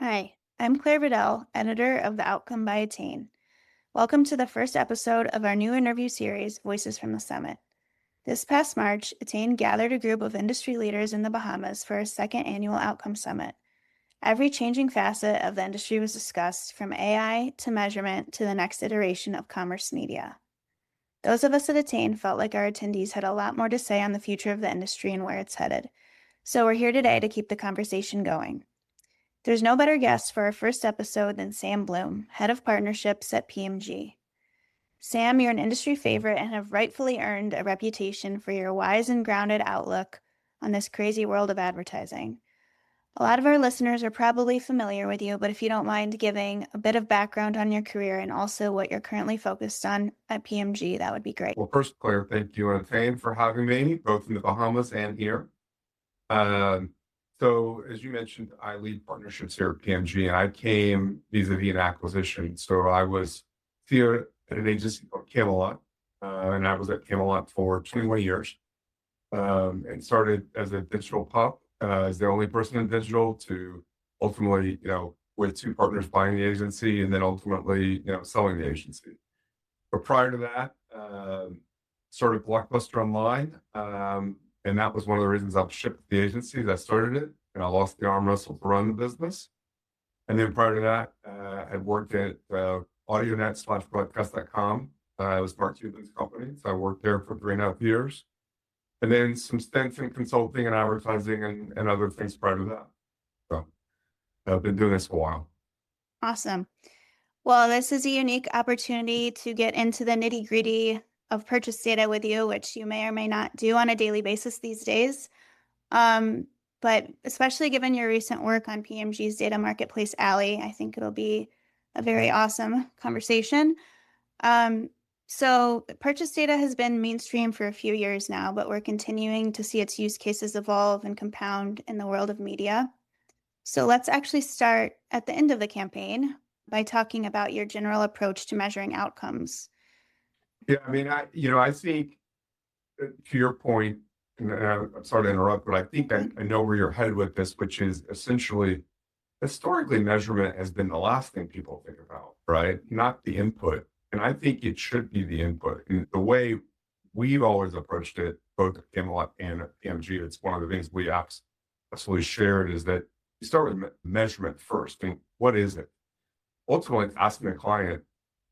Hi, I'm Claire Vidal, editor of The Outcome by Attain. Welcome to the first episode of our new interview series, Voices from the Summit. This past March, Attain gathered a group of industry leaders in the Bahamas for a second annual Outcome Summit. Every changing facet of the industry was discussed, from AI to measurement to the next iteration of commerce media. Those of us at Attain felt like our attendees had a lot more to say on the future of the industry and where it's headed. So we're here today to keep the conversation going. There's no better guest for our first episode than Sam Bloom, Head of Partnerships at PMG. Sam, you're an industry favorite and have rightfully earned a reputation for your wise and grounded outlook on this crazy world of advertising. A lot of our listeners are probably familiar with you, but if you don't mind giving a bit of background on your career and also what you're currently focused on at PMG, that would be great. Well, first, Claire, thank you, Attain, for having me, both in the Bahamas and here. So, as you mentioned, I lead partnerships here at PMG, and I came vis-a-vis an acquisition. So, I was here at an agency called Camelot, and I was at Camelot for 21 years, and started as a digital pup, as the only person in digital, to ultimately, with two partners buying the agency and then ultimately, selling the agency. But prior to that, started Blockbuster Online, and that was one of the reasons I shipped the agency that started it, and I lost the arm wrestle to run the business. And then prior to that, I worked at AudioNet/broadcast.com. It was Mark Cuban's company, so I worked there for 3.5 years. And then some stints in consulting and advertising and other things prior to that. So I've been doing this for a while. Awesome. Well, this is a unique opportunity to get into the nitty-gritty of purchase data with you, which you may or may not do on a daily basis these days. But especially given your recent work on PMG's data marketplace Alley, I think it'll be a very awesome conversation. So purchase data has been mainstream for a few years now, but we're continuing to see its use cases evolve and compound in the world of media. So let's actually start at the end of the campaign by talking about your general approach to measuring outcomes. Yeah, I mean, I think to your point, and I'm sorry to interrupt, but I think I know where you're headed with this, which is essentially historically measurement has been the last thing people think about, right? Not the input. And I think it should be the input. And the way we've always approached it, both at Camelot and at PMG, it's one of the things we absolutely shared is that you start with measurement first. I mean, what is it? Ultimately, it's asking the client,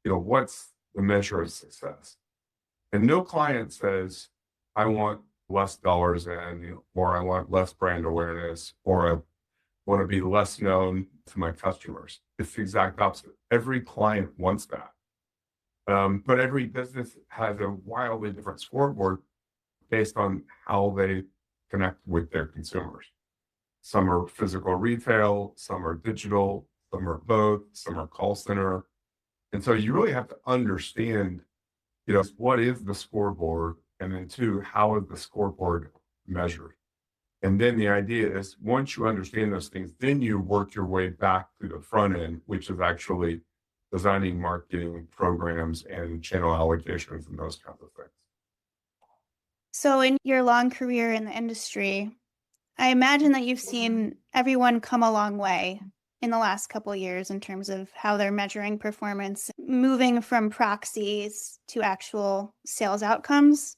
what's the measure of success? And no client says, I want less dollars in, or I want less brand awareness, or I want to be less known to my customers. It's the exact opposite. Every client wants that. But every business has a wildly different scoreboard based on how they connect with their consumers. Some are physical retail, some are digital, some are both, some are call center. And so you really have to understand, what is the scoreboard? And then two, how is the scoreboard measured? And then the idea is once you understand those things, then you work your way back to the front end, which is actually designing marketing programs and channel allocations and those kinds of things. So in your long career in the industry, I imagine that you've seen everyone come a long way in the last couple of years in terms of how they're measuring performance, moving from proxies to actual sales outcomes.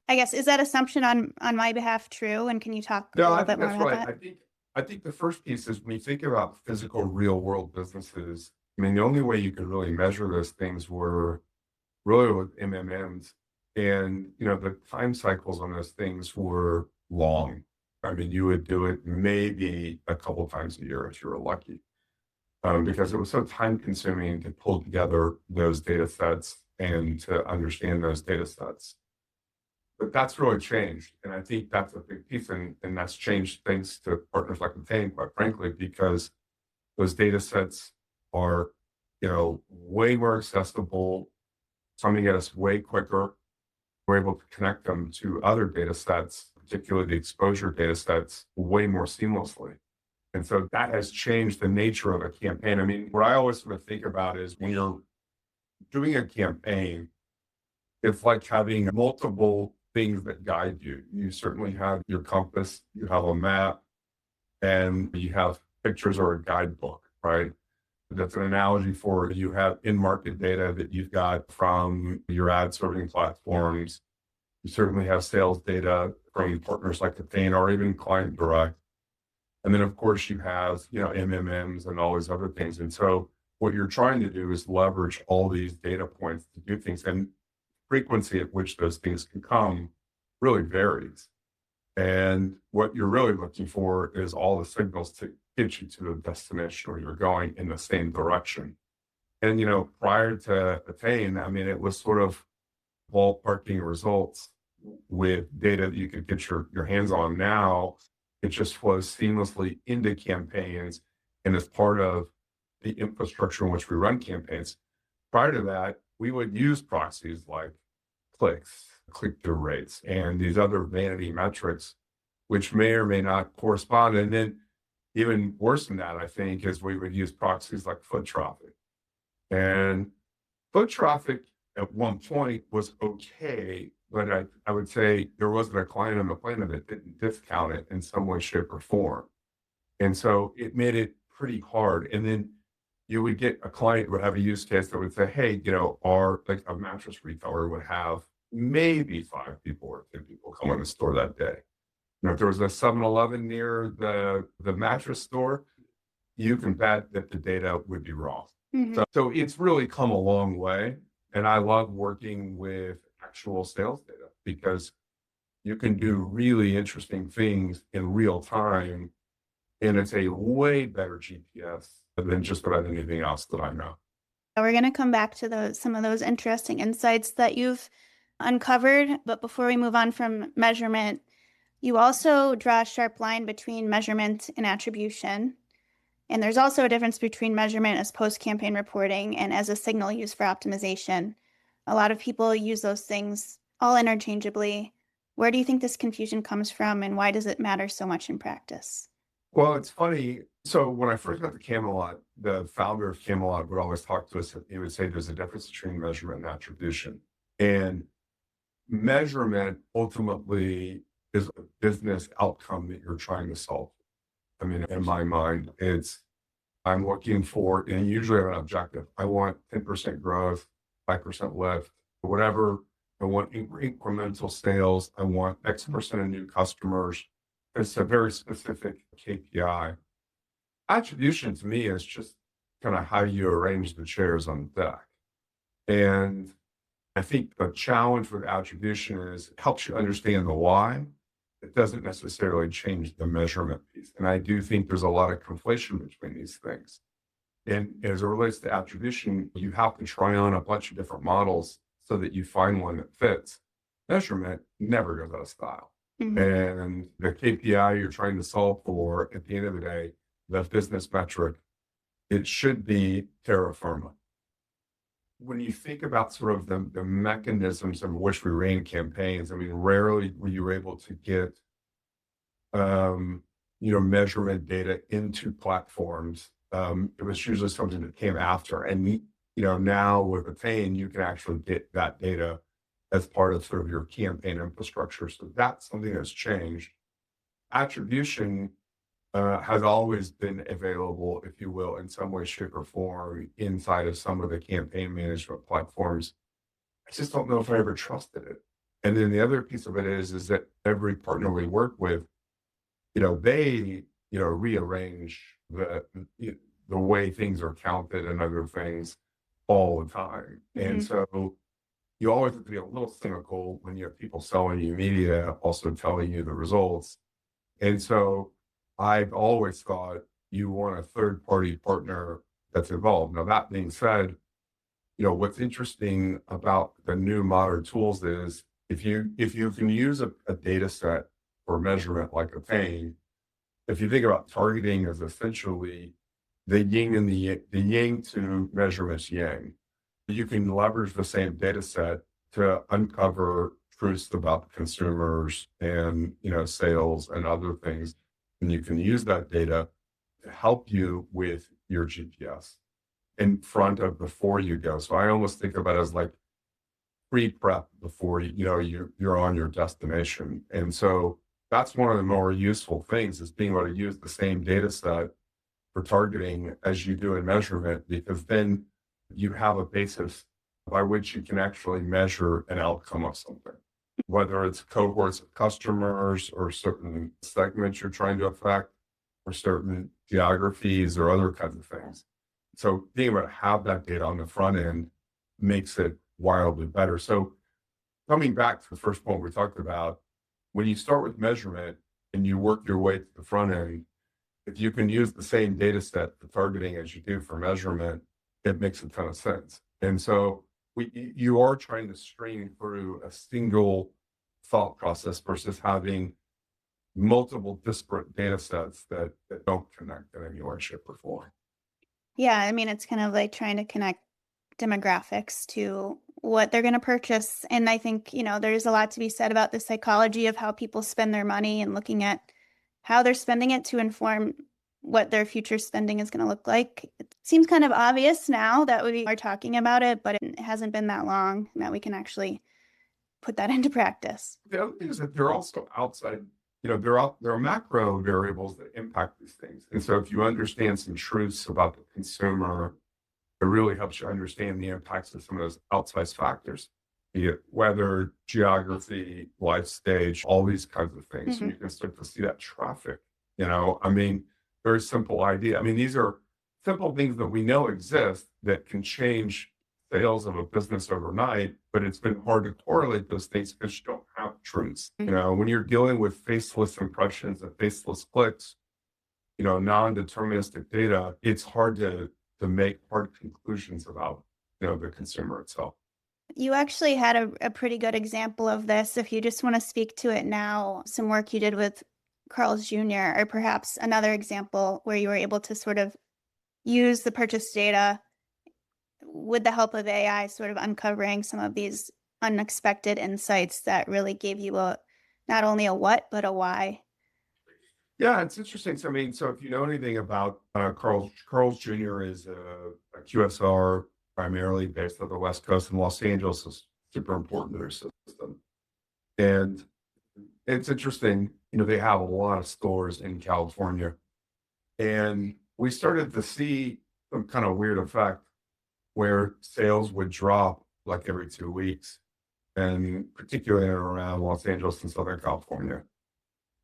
I guess, is that assumption on my behalf true? And can you talk a little bit more about that? I think the first piece is when you think about physical real world businesses, I mean, the only way you could really measure those things were really with MMMs. And, the time cycles on those things were long. I mean, you would do it maybe a couple times a year if you were lucky, because it was so time consuming to pull together those data sets and to understand those data sets. But that's really changed. And I think that's a big piece. And that's changed thanks to partners like Attain, quite frankly, because those data sets are, way more accessible, coming at us way quicker. We're able to connect them to other data sets, particularly the exposure data sets, way more seamlessly. And so that has changed the nature of a campaign. I mean, what I always sort of think about is when you're doing a campaign, it's like having multiple things that guide you. You certainly have your compass, you have a map, and you have pictures or a guidebook, right? That's an analogy for you have in-market data that you've got from your ad serving platforms. You certainly have sales data from partners like Attain or even client direct. And then of course you have, MMMs and all these other things. And so what you're trying to do is leverage all these data points to do things. And frequency at which those things can come really varies. And what you're really looking for is all the signals to get you to the destination where you're going in the same direction. And, prior to Attain, I mean, it was sort of ballparking results with data that you could get your hands on. Now it just flows seamlessly into campaigns and is part of the infrastructure in which we run campaigns. Prior to that, we would use proxies like clicks, click-through rates, and these other vanity metrics, which may or may not correspond. And then even worse than that, I think, is we would use proxies like foot traffic. And foot traffic at one point was okay, but I would say there wasn't a client on the planet that didn't discount it in some way, shape, or form. And so it made it pretty hard. And then you would get a client would have a use case that would say, hey, our like a mattress retailer would have maybe 5 people or 10 people come in the store that day. If there was a 7-Eleven near the mattress store, you can bet that the data would be wrong. So it's really come a long way. And I love working with actual sales data because you can do really interesting things in real time. And it's a way better GPS than just about anything else that I know. We're going to come back to some of those interesting insights that you've uncovered. But before we move on from measurement, you also draw a sharp line between measurement and attribution. And there's also a difference between measurement as post-campaign reporting and as a signal used for optimization. A lot of people use those things all interchangeably. Where do you think this confusion comes from, and why does it matter so much in practice? Well, it's funny. So when I first got to Camelot, the founder of Camelot would always talk to us. He would say there's a difference between measurement and attribution. And measurement ultimately is a business outcome that you're trying to solve. I mean, in my mind, I'm looking for, and usually I have an objective. I want 10% growth, 5% lift, whatever. I want incremental sales. I want X% of new customers. It's a very specific KPI. Attribution to me is just kind of how you arrange the chairs on the deck. And I think the challenge with attribution is it helps you understand the why. It doesn't necessarily change the measurement piece. And I do think there's a lot of conflation between these things. And as it relates to attribution, you have to try on a bunch of different models so that you find one that fits. Measurement never goes out of style. And the KPI you're trying to solve for, at the end of the day, the business metric, it should be terra firma. When you think about sort of the mechanisms in which we ran campaigns, I mean, rarely were you able to get, measurement data into platforms. It was usually something that came after. And, now with Attain, you can actually get that data as part of sort of your campaign infrastructure. So that's something that's changed. Attribution has always been available, if you will, in some way, shape, or form inside of some of the campaign management platforms. I just don't know if I ever trusted it. And then the other piece of it is that every partner we work with, they, rearrange the way things are counted and other things all the time. And so you always have to be a little cynical when you have people selling you media, also telling you the results. And so I've always thought you want a third-party partner that's involved. Now, that being said, what's interesting about the new modern tools is if you can use a data set for measurement like Attain, if you think about targeting as essentially the yin and the yang to measurements yang, you can leverage the same data set to uncover truths about consumers and, sales and other things. And you can use that data to help you with your GPS in front of before you go. So I almost think about it as like pre-prep before you're on your destination. And so that's one of the more useful things is being able to use the same data set for targeting as you do in measurement, because then you have a basis by which you can actually measure an outcome of something, whether it's cohorts of customers or certain segments you're trying to affect or certain geographies or other kinds of things. So being able to have that data on the front end makes it wildly better. So coming back to the first point we talked about, when you start with measurement and you work your way to the front end, if you can use the same data set for targeting as you do for measurement, it makes a ton of sense. And so you are trying to stream through a single thought process versus having multiple disparate data sets that don't connect in any way, shape, or form. Yeah, I mean, it's kind of like trying to connect demographics to what they're going to purchase. And I think, there's a lot to be said about the psychology of how people spend their money and looking at how they're spending it to inform what their future spending is going to look like. It seems kind of obvious now that we are talking about it, but it hasn't been that long that we can actually put that into practice. The other thing is that they're also outside, there are macro variables that impact these things. And so if you understand some truths about the consumer, it really helps you understand the impacts of some of those outsized factors, be it weather, geography, life stage, all these kinds of things. Mm-hmm. And you can start to see that traffic, very simple idea. I mean, these are simple things that we know exist that can change sales of a business overnight, but it's been hard to correlate those things because you don't have truths. Mm-hmm. When you're dealing with faceless impressions and faceless clicks, non-deterministic data, it's hard to make hard conclusions about, the consumer itself. You actually had a pretty good example of this. If you just want to speak to it now, some work you did with Carl's Jr., or perhaps another example where you were able to sort of use the purchase data with the help of AI, sort of uncovering some of these unexpected insights that really gave you not only a what, but a why. Yeah, it's interesting. So if you know anything about Carl's Jr. is a QSR primarily based on the West Coast, and Los Angeles is super important to their system. And it's interesting, they have a lot of stores in California. And we started to see some kind of weird effect where sales would drop like every 2 weeks, and particularly around Los Angeles and Southern California.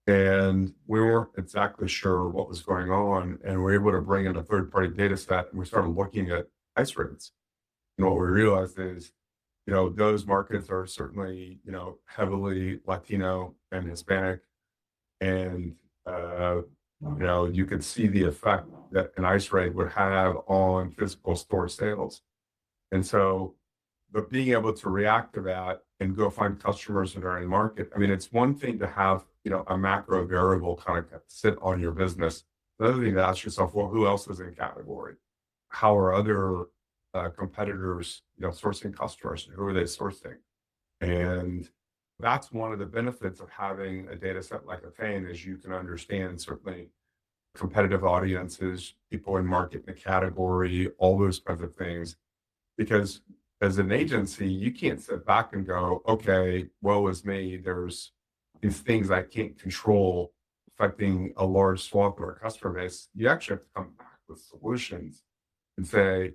And we weren't exactly sure what was going on. And we were able to bring in a third-party data set, and we started looking at ICE rates. And what we realized is, those markets are certainly, heavily Latino and Hispanic. And, you could see the effect that an ICE rate would have on physical store sales. And so, but being able to react to that and go find customers that are in market. I mean, it's one thing to have, a macro variable kind of sit on your business. The other thing to ask yourself, well, who else is in category? How are other competitors, sourcing customers? Who are they sourcing? And that's one of the benefits of having a data set like Attain, is you can understand certainly competitive audiences, people in market in the category, all those kinds of things. Because as an agency, you can't sit back and go, okay, woe is me. There's these things I can't control affecting a large swath of our customer base. You actually have to come back with solutions and say,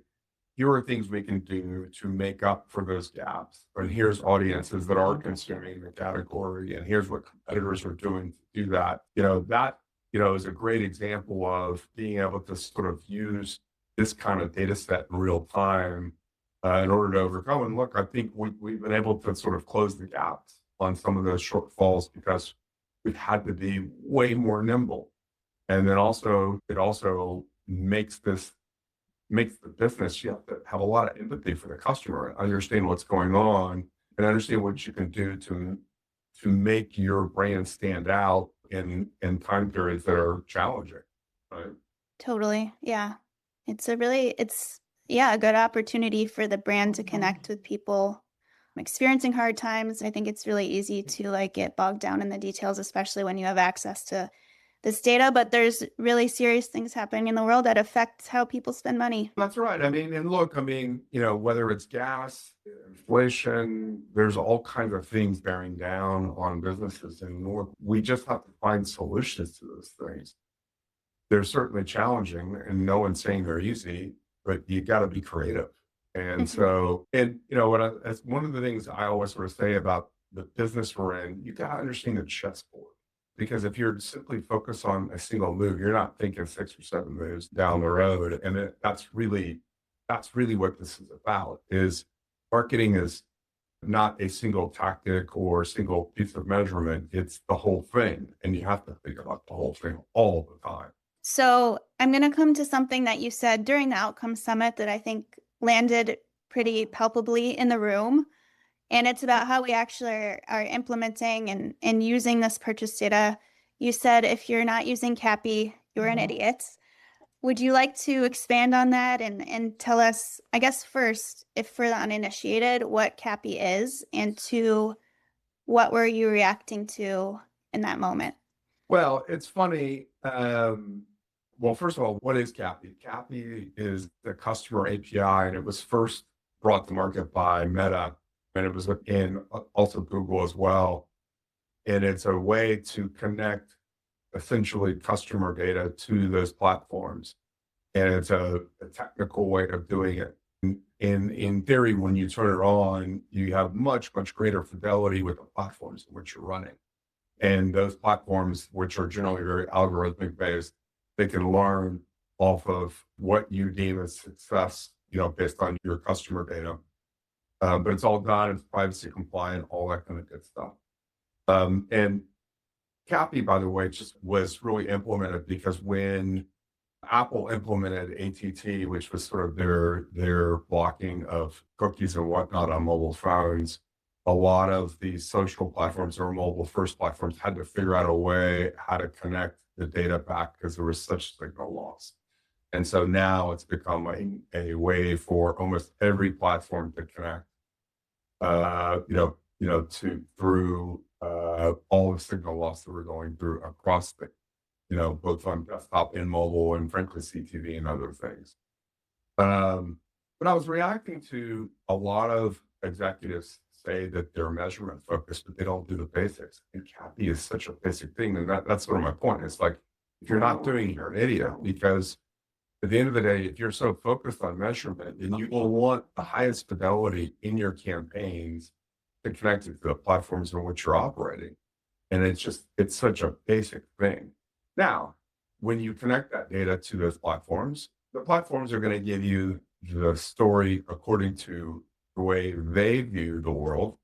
here are things we can do to make up for those gaps. And here's audiences that are consuming the category. And here's what competitors are doing to do that. That is a great example of being able to sort of use this kind of data set in real time in order to overcome. And look, I think we've been able to sort of close the gaps on some of those shortfalls because we've had to be way more nimble. And then it also makes the business, you have to have a lot of empathy for the customer and understand what's going on and understand what you can do to make your brand stand out in time periods that are challenging. Right? Totally. Yeah. It's a good opportunity for the brand to connect with people experiencing hard times. I think it's really easy to get bogged down in the details, especially when you have access to this data, but there's really serious things happening in the world that affect how people spend money. That's right. Whether it's gas, inflation, there's all kinds of things bearing down on businesses, and we just have to find solutions to those things. they're certainly challenging, and no one's saying they're easy, but you got to be creative. And Mhm. so, that's one of the things I always sort of say about the business we're in, you got to understand the chessboard. Because if you're simply focused on a single move, you're not thinking 6 or 7 moves down the road. And that's really what this is about is marketing is not a single tactic or a single piece of measurement. It's the whole thing. And you have to think about the whole thing all the time. So I'm going to come to something that you said during the Outcome Summit that I think landed pretty palpably in the room. And it's about how we actually are implementing and using this purchase data. You said if you're not using CAPI, you're an idiot. Would you like to expand on that and tell us, I guess, first, if for the uninitiated, what CAPI is, and two, what were you reacting to in that moment? Well, it's funny. Well, first of all, what is CAPI? CAPI is the customer API, and it was first brought to market by Meta, and it was in also Google as well. And it's a way to connect essentially customer data to those platforms. And it's a technical way of doing it. In theory, when you turn it on, you have much, much greater fidelity with the platforms in which you're running. And those platforms, which are generally very algorithmic based, they can learn off of what you deem as success, based on your customer data. But it's all done, it's privacy compliant, all that kind of good stuff. And CAPI, by the way, just was really implemented because when Apple implemented ATT, which was sort of their blocking of cookies and whatnot on mobile phones, a lot of these social platforms or mobile first platforms had to figure out a way how to connect the data back because there was such signal loss. And so now it's become a way for almost every platform to connect, to through all the signal loss that we're going through across the, both on desktop and mobile and frankly CTV and other things. But I was reacting to a lot of executives say that they're measurement focused, but they don't do the basics. And CAPI is such a basic thing. And that's sort of my point. It's like, if you're not doing it, you're an idiot because at the end of the day, if you're so focused on measurement, then you will want the highest fidelity in your campaigns to connect it to the platforms in which you're operating. And it's such a basic thing. Now, when you connect that data to those platforms, the platforms are going to give you the story according to the way they view the world.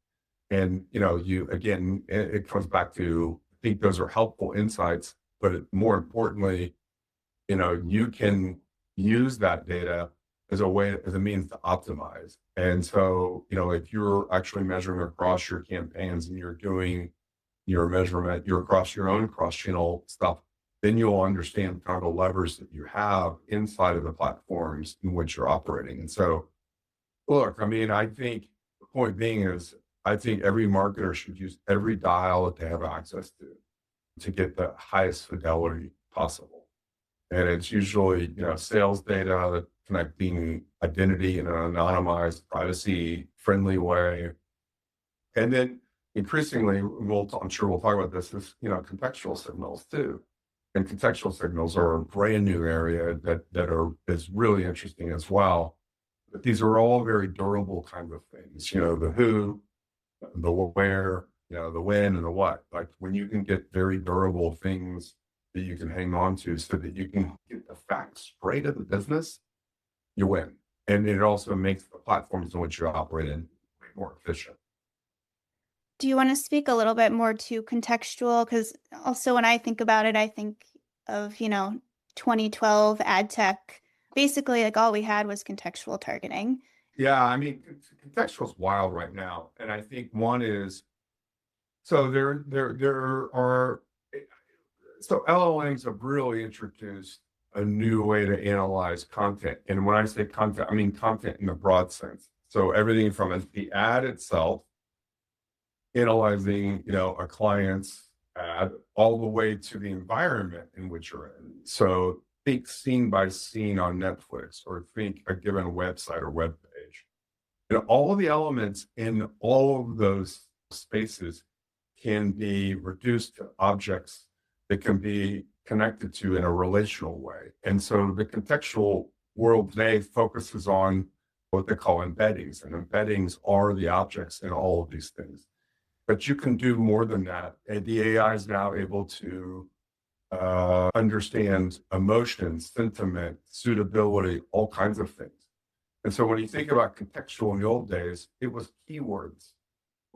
And, it comes back to, I think those are helpful insights, but more importantly, you can use that data as a means to optimize. And so, if you're actually measuring across your campaigns and you're doing your measurement, you're across your own cross-channel stuff, then you'll understand kind of the levers that you have inside of the platforms in which you're operating. And so, look, I mean, I think the point being is, I think every marketer should use every dial that they have access to get the highest fidelity possible. And it's usually, sales data, connecting identity in an anonymized, privacy friendly way. And then increasingly, I'm sure we'll talk about this, is, contextual signals too. And contextual signals are a brand new area is really interesting as well. But these are all very durable kind of things, the who, the where, the when and the what. Like when you can get very durable things that you can hang on to so that you can get the facts straight of the business, you win. And it also makes the platforms in which you operate in way more efficient. Do you want to speak a little bit more to contextual? Because also when I think about it, I think of, 2012 ad tech. Basically, like all we had was contextual targeting. Yeah, I mean, contextual is wild right now. And I think one is, so there are, so LLMs have really introduced a new way to analyze content. And when I say content, I mean content in the broad sense. So everything from the ad itself, analyzing, a client's ad, all the way to the environment in which you're in. So think scene by scene on Netflix, or think a given website or web page. All of the elements in all of those spaces can be reduced to objects that can be connected to in a relational way. And so the contextual world today focuses on what they call embeddings, and embeddings are the objects in all of these things. But you can do more than that. And the AI is now able to understand emotions, sentiment, suitability, all kinds of things. And so when you think about contextual in the old days, it was keywords.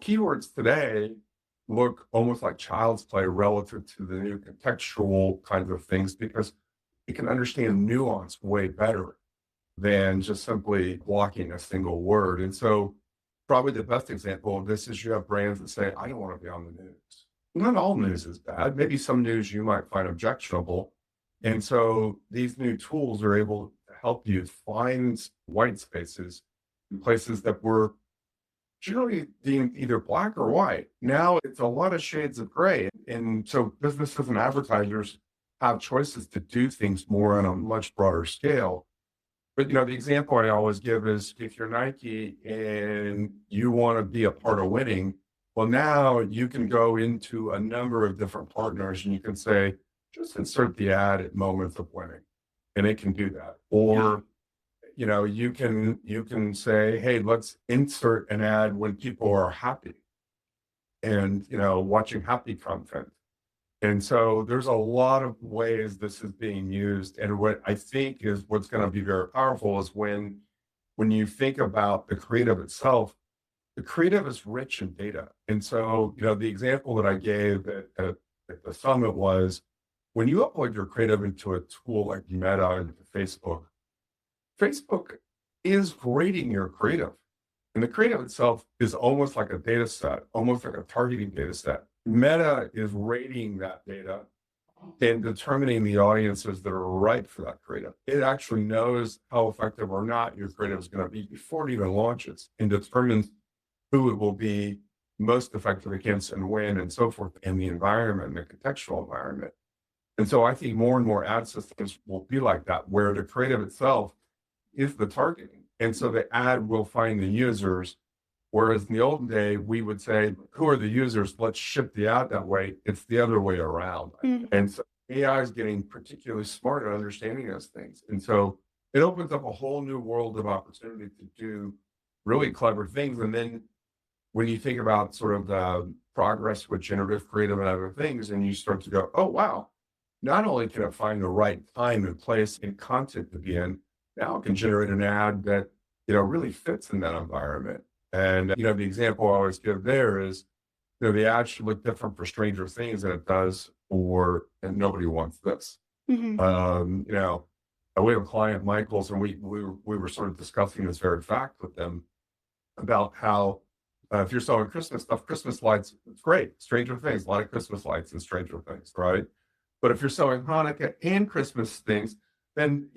Keywords today look almost like child's play relative to the new contextual kinds of things because it can understand nuance way better than just simply blocking a single word. And so probably the best example of this is you have brands that say, I don't want to be on the news. Not all news is bad. Maybe some news you might find objectionable. And so these new tools are able to help you find white spaces in places that were generally deemed either black or white. Now it's a lot of shades of gray. And so businesses and advertisers have choices to do things more on a much broader scale. But the example I always give is if you're Nike and you want to be a part of winning, well, now you can go into a number of different partners and you can say, just insert the ad at moments of winning, and it can do that. Or, you can say, hey, let's insert an ad when people are happy and, watching happy content. And so there's a lot of ways this is being used. And what I think is what's going to be very powerful is when you think about the creative itself, the creative is rich in data. And so, the example that I gave at the summit was when you upload your creative into a tool like Meta into Facebook is grading your creative. And the creative itself is almost like a data set, almost like a targeting data set. Meta is rating that data and determining the audiences that are right for that creative. It actually knows how effective or not your creative is going to be before it even launches and determines who it will be most effective against and when and so forth in the environment, the contextual environment. And so I think more and more ad systems will be like that, where the creative itself is the targeting. And so the ad will find the users. Whereas in the olden day, we would say, who are the users? Let's ship the ad that way. It's the other way around. And so AI is getting particularly smart at understanding those things. And so it opens up a whole new world of opportunity to do really clever things. And then when you think about sort of the progress with generative creative and other things, and you start to go, oh, wow, not only can it find the right time and place and content to be in, now it can generate an ad that, really fits in that environment. And, the example I always give there is, the ad should look different for Stranger Things than it does for And Nobody Wants This. Mm-hmm. We have a client, Michael's, and we were sort of discussing this very fact with them about how if you're selling Christmas stuff, Christmas lights, it's great. Stranger Things, a lot of Christmas lights in Stranger Things, right? But if you're selling Hanukkah and Christmas things, then,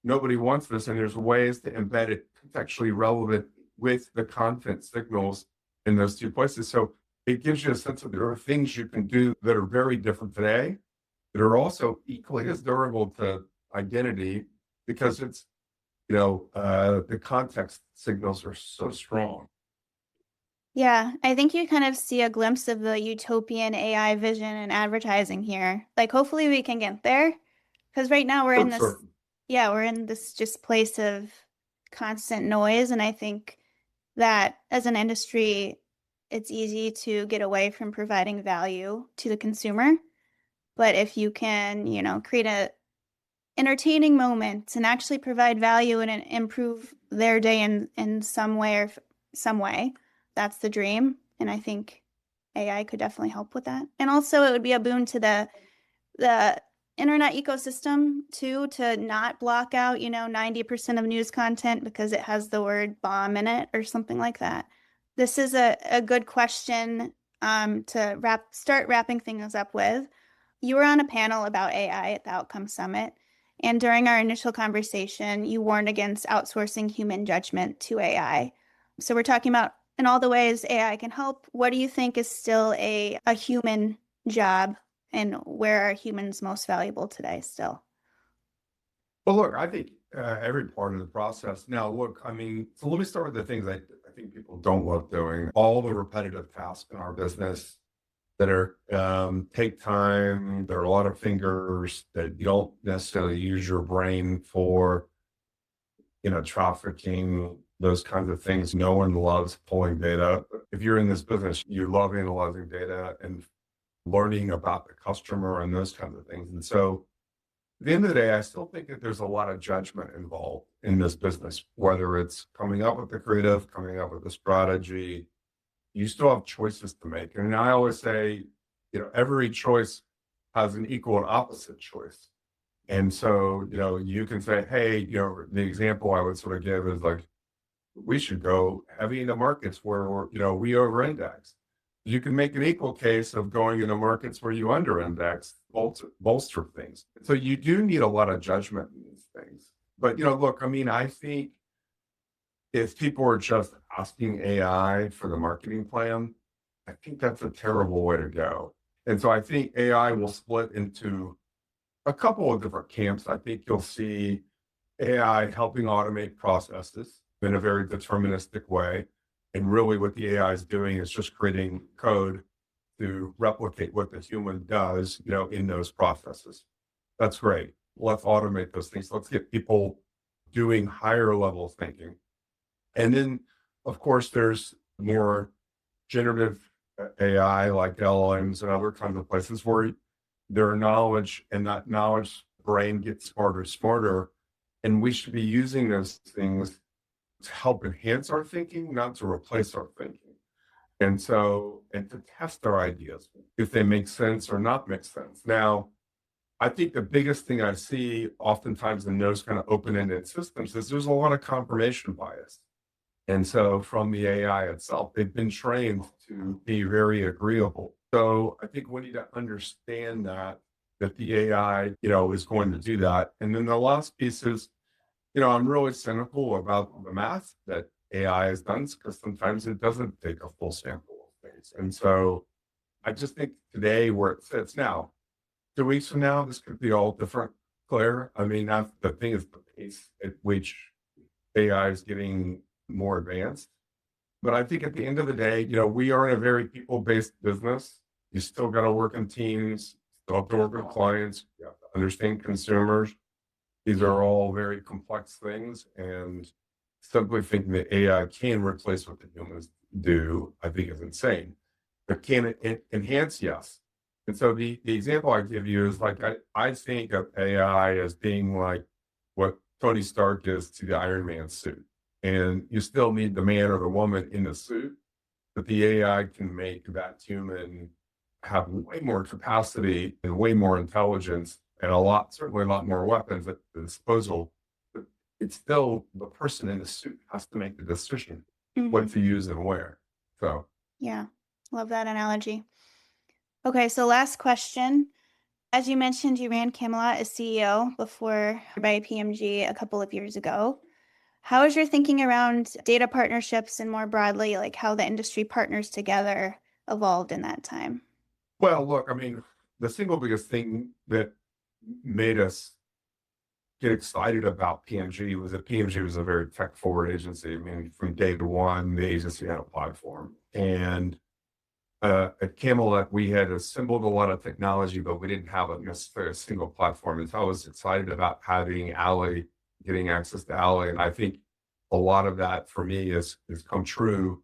Nobody Wants This, and there's ways to embed it contextually relevant with the content signals in those two places. So it gives you a sense of there are things you can do that are very different today that are also equally as durable to identity because it's, the context signals are so strong. Yeah, I think you kind of see a glimpse of the utopian AI vision in advertising here. Like, hopefully we can get there. Because right now we're in this, we're in this just place of constant noise. And I think that as an industry, it's easy to get away from providing value to the consumer. But if you can, create a entertaining moment and actually provide value and improve their day in some way or some way, that's the dream. And I think AI could definitely help with that. And also it would be a boon to the internet ecosystem too, to not block out, 90% of news content because it has the word bomb in it or something like that. This is a good question to start wrapping things up with. You were on a panel about AI at the Outcome Summit, and during our initial conversation, you warned against outsourcing human judgment to AI. So we're talking about in all the ways AI can help. What do you think is still a human job, and where are humans most valuable today still? Well, look, I think every part of the process. Now, look, so let me start with the things I think people don't love doing. All the repetitive tasks in our business, that are take time. There are a lot of fingers that you don't necessarily use your brain for, trafficking, those kinds of things. No one loves pulling data. If you're in this business, you love analyzing data and learning about the customer and those kinds of things. And so at the end of the day, I still think that there's a lot of judgment involved in this business, whether it's coming up with the creative, coming up with the strategy. You still have choices to make. And I always say, every choice has an equal and opposite choice. And so, you can say, hey, the example I would sort of give is like, we should go heavy into markets where we over index. You can make an equal case of going into markets where you under index, bolster things. So you do need a lot of judgment in these things. But, look, I mean, I think if people are just asking AI for the marketing plan, I think that's a terrible way to go. And so I think AI will split into a couple of different camps. I think you'll see AI helping automate processes in a very deterministic way. And really what the AI is doing is just creating code to replicate what the human does, in those processes. That's great. Let's automate those things. Let's get people doing higher level thinking. And then, of course, there's more generative AI like LLMs and other kinds of places where their knowledge and that knowledge brain gets smarter. And we should be using those things to help enhance our thinking, not to replace our thinking. And to test our ideas, if they make sense or not make sense. Now, I think the biggest thing I see oftentimes in those kind of open-ended systems is there's a lot of confirmation bias. And so from the AI itself, they've been trained to be very agreeable. So I think we need to understand that the AI, is going to do that. And then the last piece is, I'm really cynical about the math that AI has done because sometimes it doesn't take a full sample of things. And so I just think today where it sits now, 2 weeks from now, this could be all different, Claire. I mean, that's the thing is the pace at which AI is getting more advanced. But I think at the end of the day, we are in a very people-based business. You still got to work in teams, still have to work with clients, you have to understand consumers. These are all very complex things, and simply thinking that AI can replace what the humans do, I think is insane. But can it enhance? Yes. And so the example I give you is like, I think of AI as being like what Tony Stark is to the Iron Man suit. And you still need the man or the woman in the suit, but the AI can make that human have way more capacity and way more intelligence and certainly a lot more weapons at the disposal. But it's still the person in the suit has to make the decision what to use and where. So Yeah, love that analogy. Okay, so last question. As you mentioned, you ran Camelot as CEO before by PMG a couple of years ago. How is your thinking around data partnerships and more broadly, like how the industry partners together evolved in that time? well, look, I mean, the single biggest thing that made us get excited about PMG was that PMG was a very tech forward agency. I mean, from day one, the agency had a platform. And at Camelot, we had assembled a lot of technology, but we didn't have necessarily a single platform. And so I was excited about having Alley, getting access to Alley. And I think a lot of that for me has come true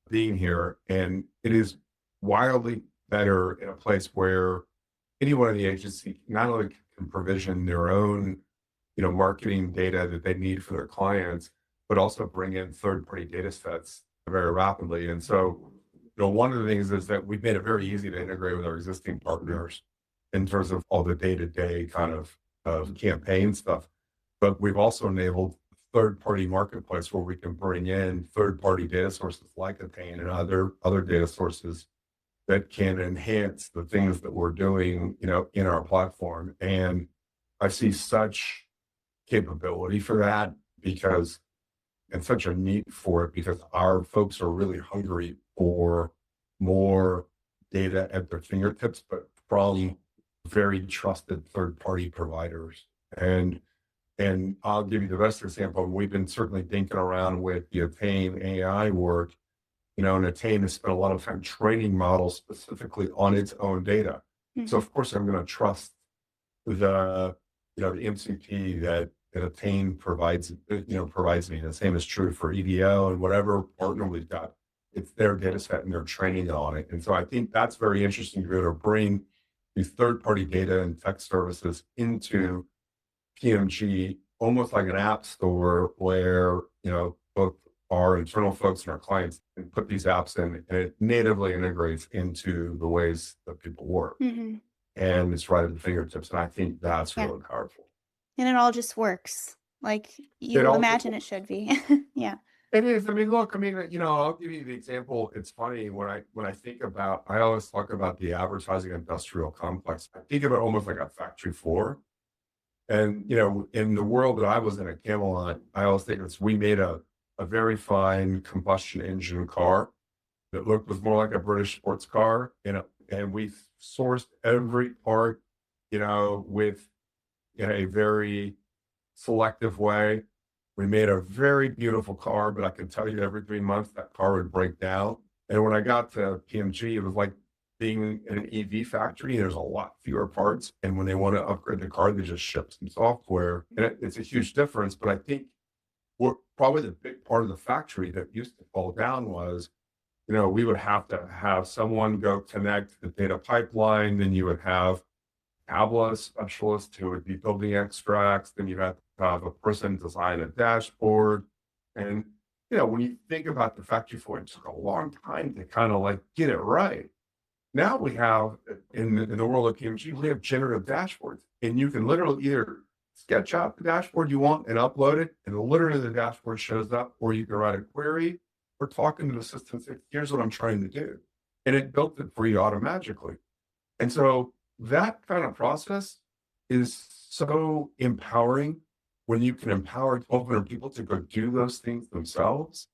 being here. And it is wildly better in a place where anyone in the agency not only can provision their own marketing data that they need for their clients, but also bring in third-party data sets very rapidly. And so, one of the things is that we've made it very easy to integrate with our existing partners in terms of all the day-to-day kind of campaign stuff. But we've also enabled third-party marketplace where we can bring in third-party data sources like Attain and other data sources that can enhance the things that we're doing, in our platform. And I see such capability for that and such a need for it because our folks are really hungry for more data at their fingertips, but from very trusted third-party providers. And I'll give you the best example. We've been certainly thinking around with the Attain AI work and Attain has spent a lot of time training models specifically on its own data. So Mhm. of course I'm going to trust the MCP that Attain provides me. The same is true for EDO and whatever partner we've got. It's their data set and they're training on it. And so I think that's very interesting to be able to bring these third-party data and tech services into PMG, almost like an app store where, both our internal folks and our clients can put these apps in, and it natively integrates into the ways that people work. Mhm. And it's right at the fingertips. And I think that's Yeah. really powerful. And it all just works like It you all just imagine it should be. Yeah. It is. I mean, look, I mean, I'll give you the example. It's funny when I think about, I always talk about the advertising industrial complex. I think of it almost like a factory floor. And, in the world that I was in at Camelot, I always think we made a very fine combustion engine car that was more like a British sports car, and we sourced every part, with in a very selective way. We made a very beautiful car, but I can tell you every 3 months that car would break down. And when I got to PMG, it was like being in an EV factory. There's a lot fewer parts. And when they want to upgrade the car, they just ship some software. And it's a huge difference. But I think what probably the big part of the factory that used to fall down was, we would have to have someone go connect the data pipeline. Then you would have Tableau specialist who would be building extracts. Then you have to have a person design a dashboard. And, when you think about the factory floor, it took a long time to kind of like get it right. Now we have in the world of PMG, we have generative dashboards, and you can literally either sketch out the dashboard you want and upload it, and literally the dashboard shows up, or you can write a query or talk into the system and say, here's what I'm trying to do. And it built it for you automatically. And so that kind of process is so empowering when you can empower 1,200 people to go do those things themselves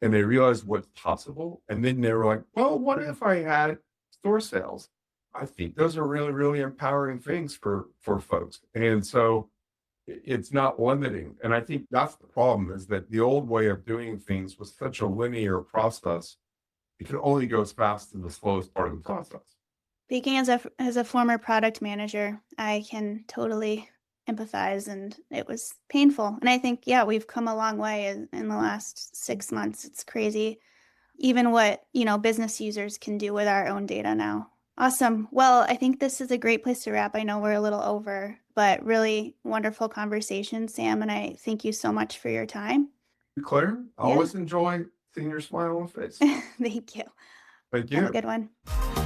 and they realize what's possible. And then they were like, well, what if I had store sales? I think those are really, really empowering things for folks. And so it's not limiting. And I think that's the problem is that the old way of doing things was such a linear process. It can only go as fast as the slowest part of the process. Speaking as a former product manager, I can totally empathize, and it was painful. And I think, yeah, we've come a long way in the last 6 months. It's crazy, even what, business users can do with our own data now. Awesome. Well, I think this is a great place to wrap. I know we're a little over, but really wonderful conversation, Sam, and I thank you so much for your time. Claire, I Yeah. always enjoy seeing your smile on face. Thank you. Thank Have a you. good one.